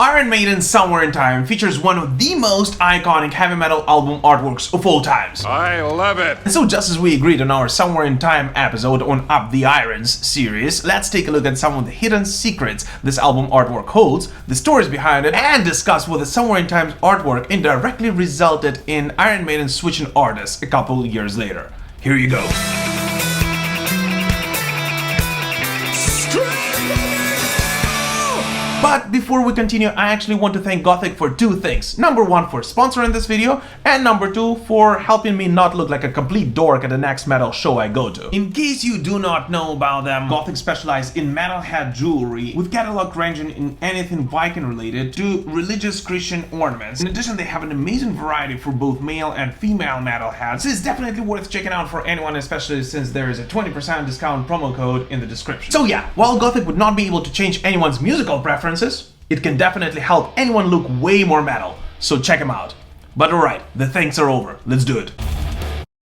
Iron Maiden Somewhere in Time features one of the most iconic heavy metal album artworks of all times. I love it! And so just as we agreed on our Somewhere in Time episode on Up the Irons series, let's take a look at some of the hidden secrets this album artwork holds, the stories behind it, and discuss what the Somewhere in Time's artwork indirectly resulted in Iron Maiden switching artists a couple years later. Here you go. But before we continue, I actually want to thank Gothic for two things. Number one, for sponsoring this video, and number two, for helping me not look like a complete dork at the next metal show I go to. In case you do not know about them, Gothic specialize in metalhead jewelry, with catalog ranging in anything Viking related to religious Christian ornaments. In addition, they have an amazing variety for both male and female metalheads. It's definitely worth checking out for anyone, especially since there is a 20% discount promo code in the description. So yeah, while Gothic would not be able to change anyone's musical preferences, it can definitely help anyone look way more metal, so check them out. But alright, the thanks are over, let's do it.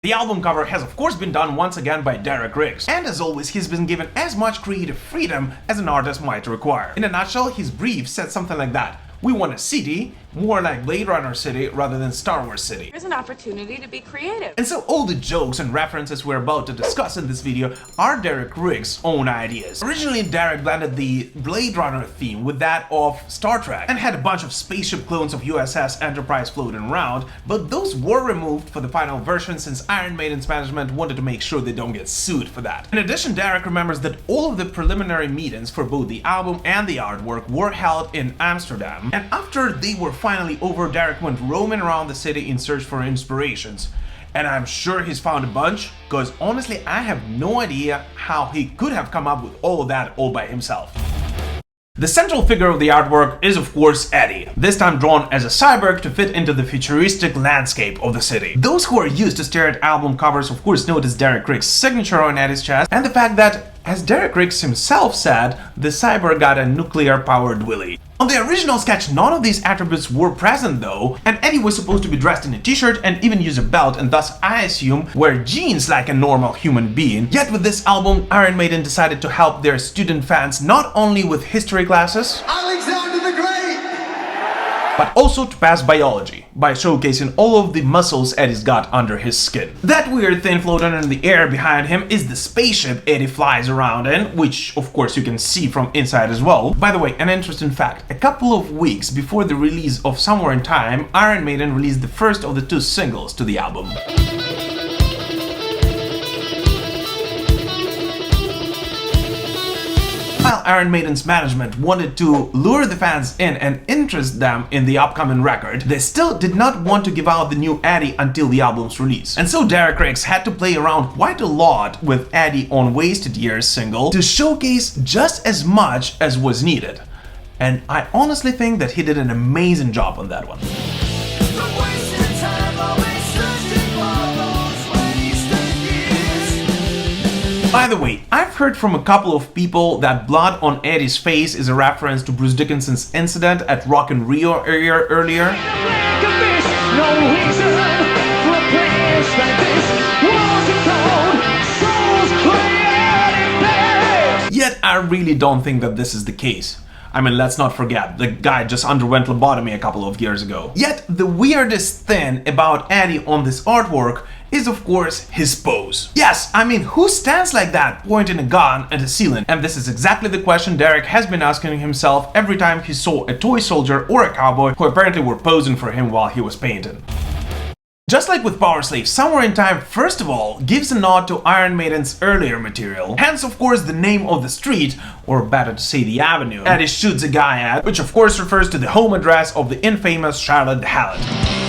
The album cover has of course been done once again by Derek Riggs, and as always he's been given as much creative freedom as an artist might require. In a nutshell, his brief said something like that: we want a city, more like Blade Runner City rather than Star Wars City. There's an opportunity to be creative. And so all the jokes and references we're about to discuss in this video are Derek Riggs' own ideas. Originally, Derek blended the Blade Runner theme with that of Star Trek and had a bunch of spaceship clones of USS Enterprise floating around, but those were removed for the final version since Iron Maiden's management wanted to make sure they don't get sued for that. In addition, Derek remembers that all of the preliminary meetings for both the album and the artwork were held in Amsterdam, and after they were finally over, Derek went roaming around the city in search for inspirations. And I'm sure he's found a bunch, cause honestly I have no idea how he could have come up with all of that all by himself. The central figure of the artwork is of course Eddie, this time drawn as a cyborg to fit into the futuristic landscape of the city. Those who are used to stare at album covers of course notice Derek Riggs' signature on Eddie's chest, and the fact that, as Derek Riggs himself said, the cyborg got a nuclear-powered willy. On the original sketch, none of these attributes were present though, and Eddie was supposed to be dressed in a t-shirt and even use a belt, and thus I assume wear jeans like a normal human being. Yet with this album, Iron Maiden decided to help their student fans not only with history classes, Alexander the Great, but also to pass biology, by showcasing all of the muscles Eddie's got under his skin. That weird thing floating in the air behind him is the spaceship Eddie flies around in, which of course you can see from inside as well. By the way, an interesting fact: a couple of weeks before the release of Somewhere in Time, Iron Maiden released the first of the two singles to the album. While Iron Maiden's management wanted to lure the fans in and interest them in the upcoming record, they still did not want to give out the new Eddie until the album's release. And so Derek Riggs had to play around quite a lot with Eddie on Wasted Years single to showcase just as much as was needed. And I honestly think that he did an amazing job on that one. By the way, I've heard from a couple of people that blood on Eddie's face is a reference to Bruce Dickinson's incident at Rock in Rio earlier. Yet I really don't think that this is the case. I mean, let's not forget, the guy just underwent lobotomy a couple of years ago. Yet the weirdest thing about Eddie on this artwork is of course his pose. Yes, I mean, who stands like that, pointing a gun at the ceiling? And this is exactly the question Derek has been asking himself every time he saw a toy soldier or a cowboy who apparently were posing for him while he was painting. Just like with Power Slave, Somewhere in Time first of all gives a nod to Iron Maiden's earlier material, hence of course the name of the street, or better to say the avenue, Eddie shoots a guy at, which of course refers to the home address of the infamous Charlotte the Harlot.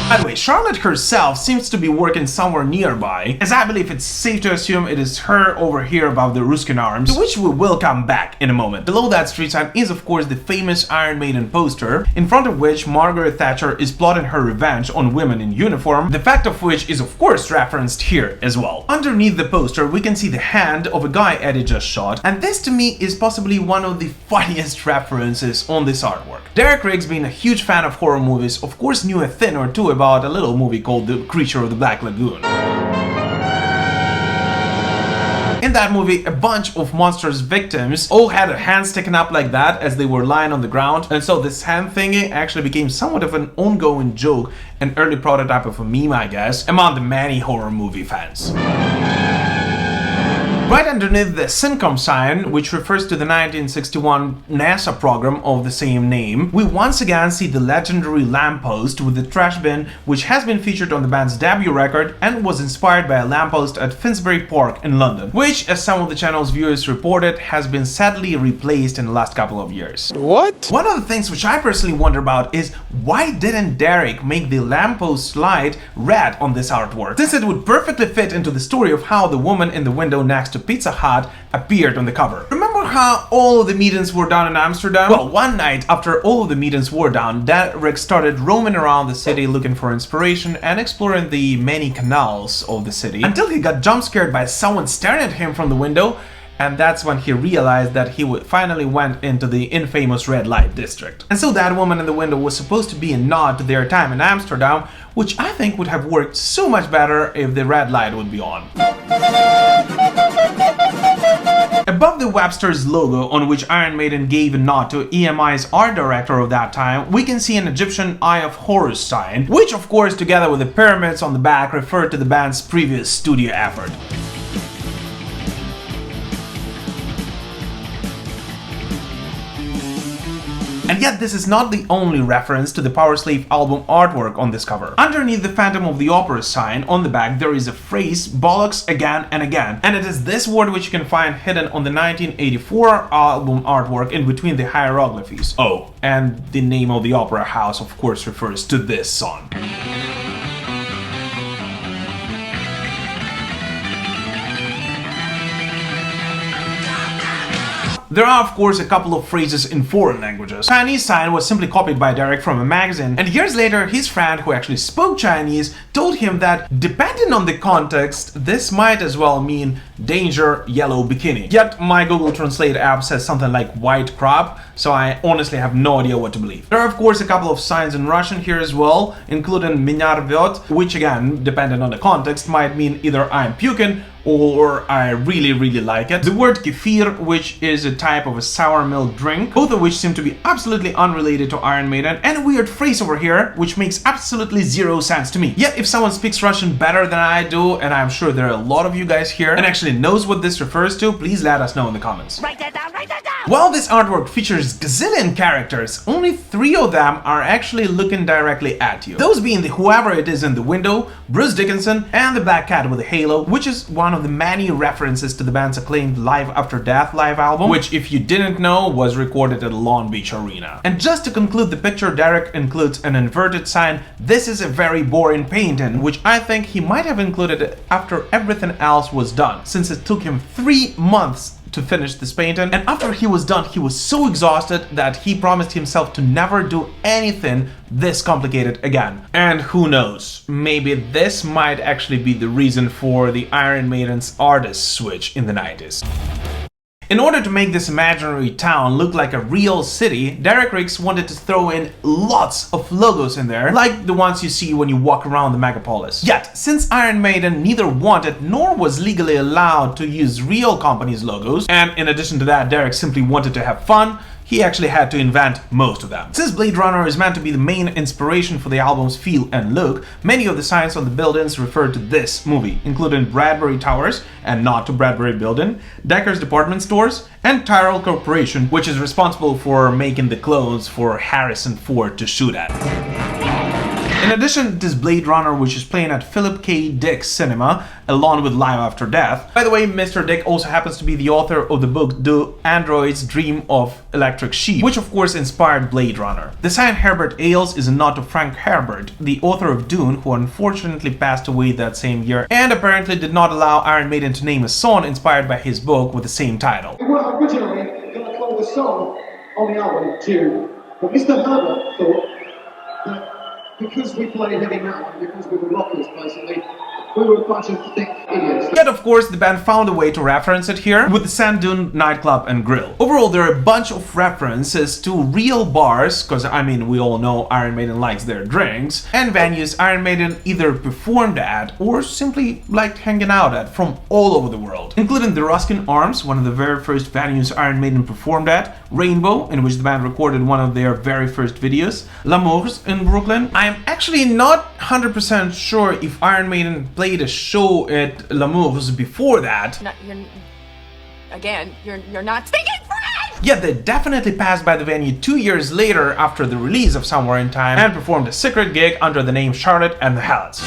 By the way, Charlotte herself seems to be working somewhere nearby, as I believe it's safe to assume it is her over here above the Ruskin Arms, to which we will come back in a moment. Below that street sign is of course the famous Iron Maiden poster, in front of which Margaret Thatcher is plotting her revenge on women in uniform, the fact of which is of course referenced here as well. Underneath the poster we can see the hand of a guy Eddie just shot, and this to me is possibly one of the funniest references on this artwork. Derek Riggs, being a huge fan of horror movies, of course knew a thing or two about a little movie called The Creature of the Black Lagoon. In that movie, a bunch of monsters victims all had their hands sticking up like that as they were lying on the ground, and so this hand thingy actually became somewhat of an ongoing joke, an early prototype of a meme, I guess, among the many horror movie fans. Right underneath the SYNCOM sign, which refers to the 1961 NASA program of the same name, we once again see the legendary lamppost with the trash bin, which has been featured on the band's debut record and was inspired by a lamppost at Finsbury Park in London, which, as some of the channel's viewers reported, has been sadly replaced in the last couple of years. What? One of the things which I personally wonder about is why didn't Derek make the lamppost light red on this artwork, since it would perfectly fit into the story of how the woman in the window next to Pizza Hut appeared on the cover. Remember how all of the meetings were done in Amsterdam? Well, one night after all of the meetings were done, Derek started roaming around the city looking for inspiration and exploring the many canals of the city until he got jump scared by someone staring at him from the window, and that's when he realized that he finally went into the infamous red light district. And so that woman in the window was supposed to be a nod to their time in Amsterdam, which I think would have worked so much better if the red light would be on. Above the Webster's logo, on which Iron Maiden gave a nod to EMI's art director of that time, we can see an Egyptian Eye of Horus sign, which of course, together with the pyramids on the back, referred to the band's previous studio effort. And yet this is not the only reference to the Powerslave album artwork on this cover. Underneath the Phantom of the Opera sign on the back there is a phrase "bollocks again and again", and it is this word which you can find hidden on the 1984 album artwork in between the hieroglyphies. Oh, and the name of the opera house of course refers to this song. There are of course a couple of phrases in foreign languages. Chinese sign was simply copied by Derek from a magazine, and years later his friend who actually spoke Chinese told him that depending on the context this might as well mean danger yellow bikini. Yet my Google Translate app says something like white crop, so I honestly have no idea what to believe. There are of course a couple of signs in Russian here as well, including "меня рвёт", which again, depending on the context, might mean either I'm puking or I really like it. The word kefir, which is a type of a sour milk drink, both of which seem to be absolutely unrelated to Iron Maiden, and a weird phrase over here, which makes absolutely zero sense to me. Yet if someone speaks Russian better than I do, and I'm sure there are a lot of you guys here, and actually knows what this refers to, please let us know in the comments. Write that down, write that down! While this artwork features gazillion characters, only 3 of them are actually looking directly at you. Those being the whoever it is in the window, Bruce Dickinson, and the black cat with a halo, which is one of the many references to the band's acclaimed Live After Death live album, which if you didn't know was recorded at Long Beach Arena. And just to conclude the picture, Derek includes an inverted sign, "This is a very boring painting," which I think he might have included after everything else was done, since it took him 3 months to finish this painting, and after he was done he was so exhausted that he promised himself to never do anything this complicated again. And who knows, maybe this might actually be the reason for the Iron Maiden's artist switch in the 90s. In order to make this imaginary town look like a real city, Derek Riggs wanted to throw in lots of logos in there, like the ones you see when you walk around the megapolis. Yet, since Iron Maiden neither wanted nor was legally allowed to use real companies' logos, and in addition to that Derek simply wanted to have fun, he actually had to invent most of them. Since Blade Runner is meant to be the main inspiration for the album's feel and look, many of the signs on the buildings refer to this movie, including Bradbury Towers and Not to Bradbury Building, Decker's Department Stores, and Tyrrell Corporation, which is responsible for making the clothes for Harrison Ford to shoot at. In addition, this Blade Runner, which is playing at Philip K. Dick's cinema, along with Live After Death. By the way, Mr. Dick also happens to be the author of the book Do Androids Dream of Electric Sheep, which of course inspired Blade Runner. The sign Herbert Ailes is a nod to Frank Herbert, the author of Dune, who unfortunately passed away that same year, and apparently did not allow Iron Maiden to name a song inspired by his book with the same title. We were originally going to call the song on the album Dune, but Mr. Herbert thought that because we play heavy metal, because we were rockers basically, we were a bunch of thick idiots. Yet, of course, the band found a way to reference it here with the Sand Dune nightclub and grill. Overall, there are a bunch of references to real bars, because I mean, we all know Iron Maiden likes their drinks, and venues Iron Maiden either performed at or simply liked hanging out at from all over the world, including the Ruskin Arms, one of the very first venues Iron Maiden performed at, Rainbow, in which the band recorded one of their very first videos, L'Amour's in Brooklyn. I'm actually not 100% sure if Iron Maiden played a show at L'Amour's before that. You're not speaking French! Yet they definitely passed by the venue 2 years later after the release of Somewhere in Time and performed a secret gig under the name Charlotte and the Helots.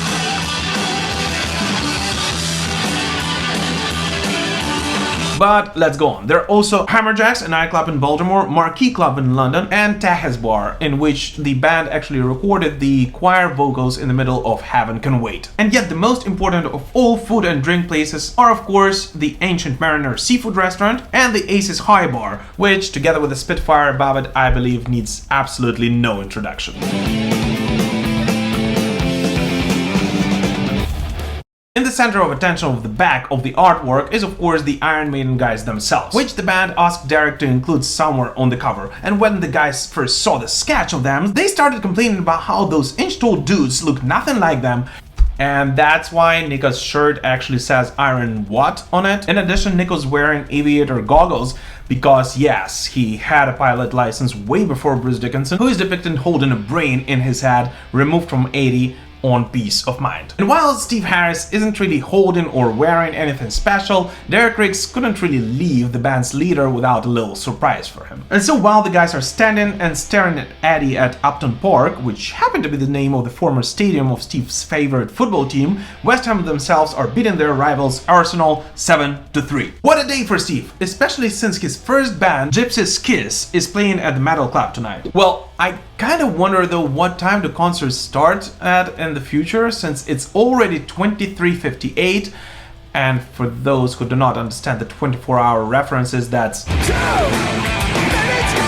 But let's go on. There are also Hammerjacks, a nightclub in Baltimore, Marquee Club in London, and Tahez Bar, in which the band actually recorded the choir vocals in the middle of Heaven Can Wait. And yet the most important of all food and drink places are of course the Ancient Mariner Seafood Restaurant and the Aces High Bar, which together with the Spitfire above it, I believe needs absolutely no introduction. In the center of attention of the back of the artwork is of course the Iron Maiden guys themselves, which the band asked Derek to include somewhere on the cover. And when the guys first saw the sketch of them, they started complaining about how those inch-tall dudes look nothing like them. And that's why Nico's shirt actually says Iron What on it. In addition, Nico's wearing aviator goggles because yes, he had a pilot license way before Bruce Dickinson, who is depicted holding a brain in his head removed from 80 on Peace of Mind. And while Steve Harris isn't really holding or wearing anything special, Derek Riggs couldn't really leave the band's leader without a little surprise for him. And so while the guys are standing and staring at Eddie at Upton Park, which happened to be the name of the former stadium of Steve's favorite football team, West Ham themselves are beating their rivals Arsenal 7-3. What a day for Steve, especially since his first band, Gypsy's Kiss, is playing at the Metal Club tonight. Well, I kind of wonder though what time the concerts start at in the future, since it's already 23:58, and for those who do not understand the 24-hour references, that's 2 minutes to go!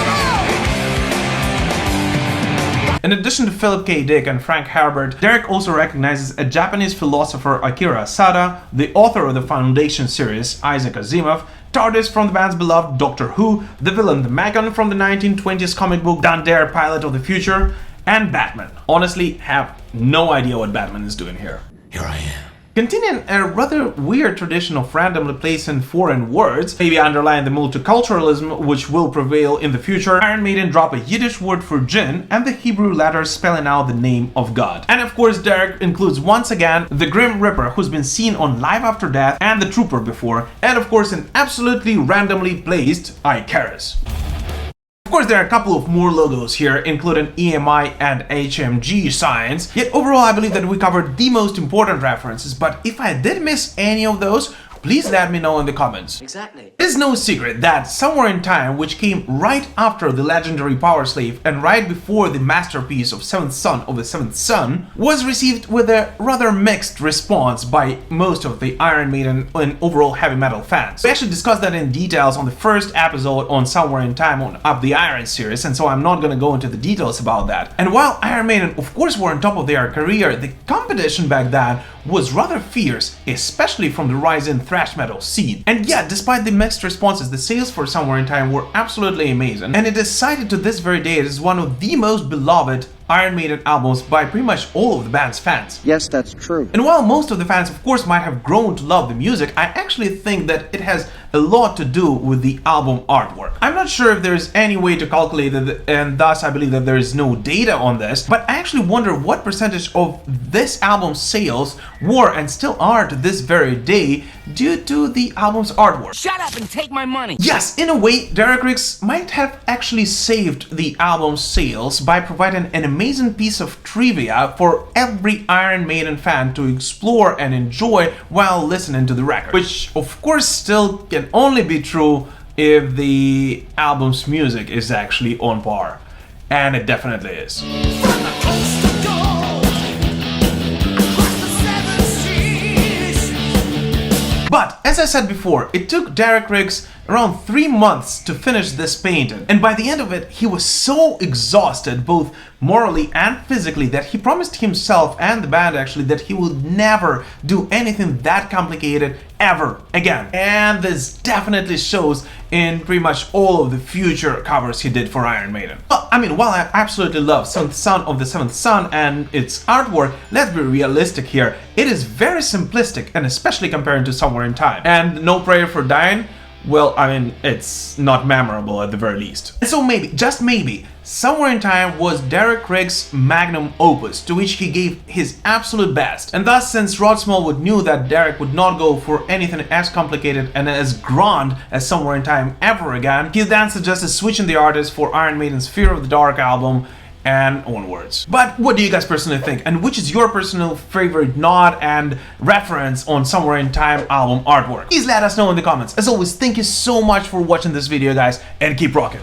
In addition to Philip K. Dick and Frank Herbert, Derek also recognizes a Japanese philosopher Akira Asada, the author of the Foundation series Isaac Asimov, TARDIS from the band's beloved Doctor Who, the villain the Megan from the 1920s comic book Dan Dare Pilot of the Future, and Batman. Honestly, have no idea what Batman is doing here. Here I am. Continuing a rather weird tradition of randomly placing foreign words, maybe underlying the multiculturalism which will prevail in the future, Iron Maiden drop a Yiddish word for jinn and the Hebrew letters spelling out the name of God. And of course Derek includes once again the Grim Reaper, who's been seen on Live After Death and the Trooper before, and of course an absolutely randomly placed Icarus. Of course, there are a couple of more logos here, including EMI and HMG signs, yet overall I believe that we covered the most important references, but if I did miss any of those, please let me know in the comments. Exactly. It is no secret that Somewhere in Time, which came right after the legendary Power Slave and right before the masterpiece of Seventh Son of the Seventh Son, was received with a rather mixed response by most of the Iron Maiden and overall heavy metal fans. We actually discussed that in details on the first episode on Somewhere in Time on Up the Iron series, and so I'm not gonna go into the details about that. And while Iron Maiden of course were on top of their career, the competition back then was rather fierce, especially from the rising thrash metal scene. And yet, despite the mixed responses, the sales for Somewhere in Time were absolutely amazing, and it is cited to this very day as one of the most beloved Iron Maiden albums by pretty much all of the band's fans. Yes, that's true. And while most of the fans of course might have grown to love the music, I actually think that it has a lot to do with the album artwork. I'm not sure if there's any way to calculate it, and thus I believe that there is no data on this, but I actually wonder what percentage of this album's sales were and still are to this very day due to the album's artwork. Shut up and take my money! Yes, in a way, Derek Riggs might have actually saved the album's sales by providing an amazing piece of trivia for every Iron Maiden fan to explore and enjoy while listening to the record, which of course still can only be true if the album's music is actually on par, and it definitely is. But as I said before, it took Derek Riggs around 3 months to finish this painting, and by the end of it he was so exhausted both morally and physically that he promised himself and the band actually that he would never do anything that complicated ever again. And this definitely shows in pretty much all of the future covers he did for Iron Maiden. Well, I mean, while I absolutely love Seventh Son of the Seventh Son and its artwork, let's be realistic here. It is very simplistic, and especially compared to Somewhere in Time. And No Prayer for Dying, well, I mean, it's not memorable at the very least. And so maybe, just maybe, Somewhere in Time was Derek Riggs' magnum opus, to which he gave his absolute best. And thus, since Rod Smallwood knew that Derek would not go for anything as complicated and as grand as Somewhere in Time ever again, he then suggested switching the artist for Iron Maiden's Fear of the Dark album and onwards. But what do you guys personally think? And which is your personal favorite nod and reference on Somewhere in Time album artwork? Please let us know in the comments. As always, thank you so much for watching this video, guys, and keep rocking.